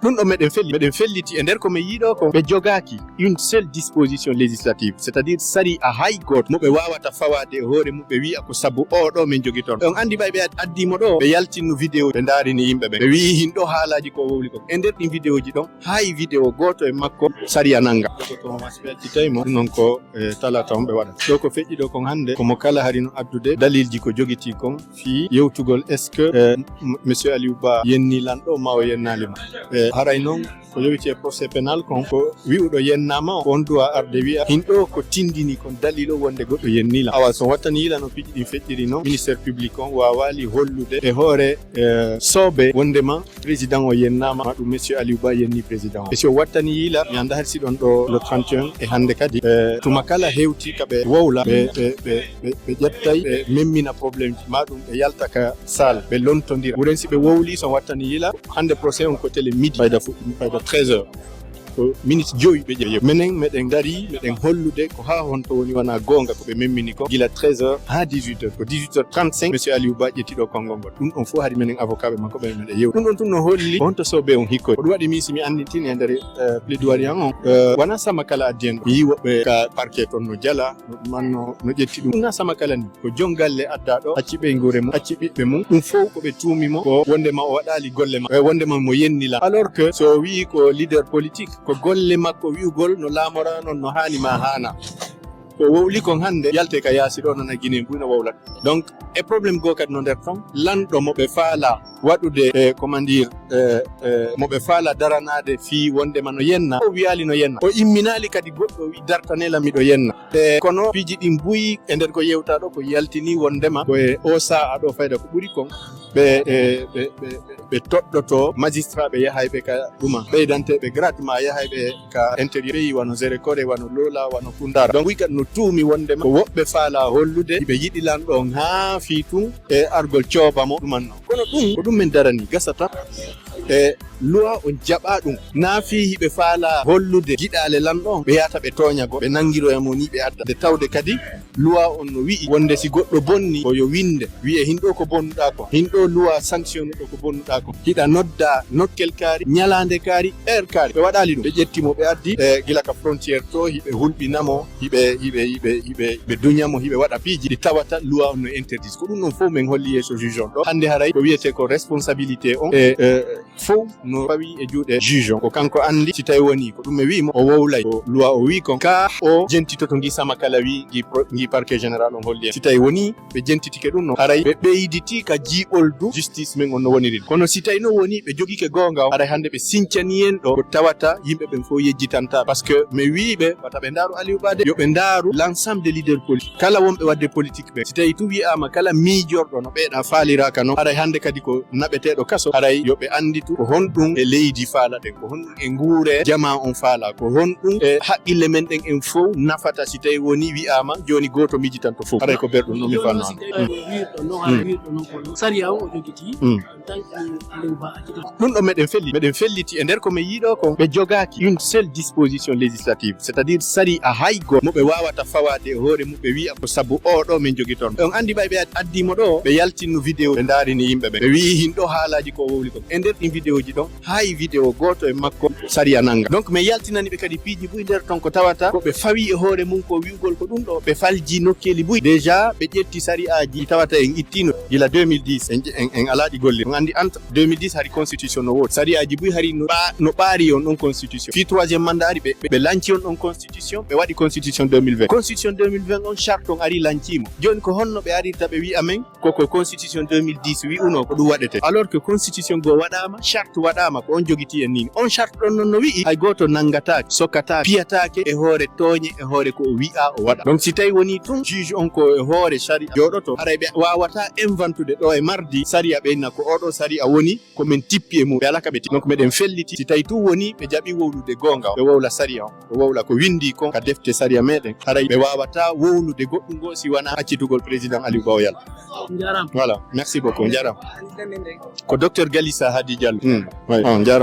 ɗum ɗo meɗen felliti e nder ko min yiɗo ko ɓe jogaki une seule disposition législative, c'est à dire sari a hay goto mo ɓe wawata fawade e hoore mum ɓe wi'a ko sabu oɗo min jogui toon. On andi ɓay ɓe addimo ɗo ɓe yaltinno vidéo ɓe daarini yimɓeɓe ɓe wi hinɗo haalaji ko wowli ko e nder ɗin vidéo ji ɗon hay vidéo goto e makko sari a nanga ko wasɓeltitaymo non ko talata on ɓe waɗa ɗo ko feƴƴi ɗo kon hannde komo kala harino addude dalilji ko jogiti kon fi yewtugol est ce que monsieur Aliou Ba yenni lanɗo ma o yennalimo haray noon ko yowiti e procès pénal kon ko wi'uɗo yennama o on duwa arde wi'a hinɗo ko tindini kon dalilo wonde goɗɗo yennila awa so wattani yila no piiji ɗin feƴƴiri noon ministére public on wawali hollude e hoore soobe wondema président o yennama ɗum monsieur Aliou Ba yenni président o e so wattani yila mi anda harsi ɗon ɗo le 31 e hande kadi tuma kala hewti kaɓe wowla ɓe ƴettay ɓe memmina probléme ji ma ɗum ɓe yalta ka salle ɓe lontodira wuren si ɓe wowli so wattani yila hande procès on ko télé midi fayda 13h ko minute joyi ɓe ƴeewi minen meɗen dari meɗen hollude ko ha honto woni wona gonga ko ɓe memmini ko gila 13h ha 18h ko 18h35 monsieur Aliou Ba ƴettiɗo konngol ngol ɗum ɗon fof hari minen avocat ɓe makko ɓe meɗe yew ɗum ɗon tun no holli honto soɓe on hikkori ko ɗum waɗi min simi andintini e nder plaidoirie an on wona sama kala addi en mi yi woɓɓe ka parquet toon no jala manno no ƴetti ɗum ɗumna sama kala ni ko joom galle adda ɗo acci ɓe guure mum acci ɓiɓɓe mum ɗum fof ko ɓe tuumimo ko wondema o waɗali golle ma wondema mo yennila alors que so wi ko leader politique ko golle makko wi'ugol no laamora noon no haani ma haana ko wowli kon hannde yalte ka yaasi ɗo nana Guinée mbuyno wowlat donc e probléme goo kadi no nder ton lanɗo mo ɓe faala waɗude comment dire mo ɓe faala daranade fii wondema no yenna o wiyali no yenna o imminali kadi goɗɗo wi dartanela miɗo yenna kono piiji ɗin buyi e nder ko yewta ɗo ko yaltini wondema koye o sa'a ɗo fayda ko ɓuri kon ɓe toɗɗoto magistrat ɓe yahayɓe ka ɗuma ɓeydanteɓe gradement yahayɓe ka intérieur pays wano Zérékoré wano Lola wano Koundara donc wi kadi no tuumi wondema ko woɓɓe faala hollude ɓe yiɗi lanɗo on haa fii tun e argol coobamo ɗumanno kono ɗum ko ɗum min darani gasata e loi on jaɓa ɗum naafi hiɓe faala hollude giɗale lanɗo on ɓe yata ɓe toñago ɓe nangiroyamo ni ɓe adda de tawde kadi loi on no wi'i wonde si goɗɗo bonni o yo winde wi'e hinɗo ko bonnuɗa ko hinɗo loi sanctionne ɗo ko bonnuɗa ko hiɗa nodda nokkel kaari ñalande kaari heure kaari ɓe waɗali ɗum ɓe ƴettimo ɓe addi gila ka frontiére to hiɓe hulɓinamo hiɓe duñamo hiɓe waɗa piiji ɗi tawata loi on no interdise ko ɗum ɗon fof min holli yeeso juge on ɗo hande haray ko wiyete ko responsabilité on fof no fawi e juuɗe juge on ko kanko andi si tawi woni ko ɗum e wiimo o wowlay ko loi o wi kon ka o jentito to gisama kala wi gi parquet général on holli en si tawi woni ɓe jentitike ɗum no haray ɓe ɓeyditi ka jiiɓoldu justice men on no woniri kono si tawi no woni ɓe jogike gonga o haray hande ɓe sincani en ɗo ko tawata yimɓe ɓen fof yejjitanta par ce que mi wiɓe wata ɓe ndaaru Aliou Ba de yoɓe ndaaru l' ensemble des leaders politique kala wonɓe wadde politique ɓe si tawi tu wiyama kala miijorɗo no ɓeeɗa faaliraka noon haray hande kadi ko naɓeteɗo kaso haray yoɓe anditu ko honɗum e leydi faala ɗen ko honɗum e nguure jama on faala ko honɗum e haqqille men ɗen en fof nafata si tawi woni wi'ama joni goto mijitanto fof haray ko berɗum ɗum mi fanno ɗum ɗo meɗen felliti e nder ko min yiɗo ko ɓe jogaki une seule disposition législative c'est à dire sari a hay goto mo ɓe wawata fawade e hoore mum ɓe wi'a ko sabu oɗo min jogui toon on andi ɓay ɓe addimo ɗo ɓe yaltinno vidéo ɓe daarini yimɓeɓe ɓe wi hinɗo haalaji ko wowli kon e nder ɗin vidéo ji ɗon hay vidéo goto e makko sari a nanga donc mi yaltinani ɓe kadi piiji buy nder ton ko tawata ko ɓe fawi e hoore mum ko wi'ugol ko ɗum ɗo ɓe falji nokkeli buy déjà ɓe ƴetti sari aji tawata en ittino gila 2010 en alaɗi golle on andi entre 2010 hari constitution no woodi sari aji buy hari no ɓaari on ɗon constitution fi troisiéme mandat ari ɓe lanci on ɗon constitution ɓe waɗi constitution 2020 constitution 2020 on charte on ari lancimo joni ko honno ɓe arirta ɓe wi amen koko constitution 2010 wi'uno ko ɗum waɗete alors que constitution go waɗama charte waɗama ko on jogiti en ni on charte ɗon noon no wi'i hay goto nangatake sokkata piyatake e hoore tooñe e hoore ko o wi'a o waɗa donc si tawi woni tun juge on ko e hoore saria joɗoto haray ɓe wawata inventude ɗo e mardi saria ɓenna ko oɗo saria woni komin tippi e mum ɓe ala ka ɓe donc meɗen felliti si tawi tun woni ɓe jaɓi wowlude gonga ɓe wowla saria on ɓe wowla ko windi kon ka defte saria meɗen haray ɓe wawata wowlude goɗɗum go si wona accitugol président Aliou Ba o yalla voilà merci beaucoup jarama ko docteur Galissa Hadi Diallo on jarama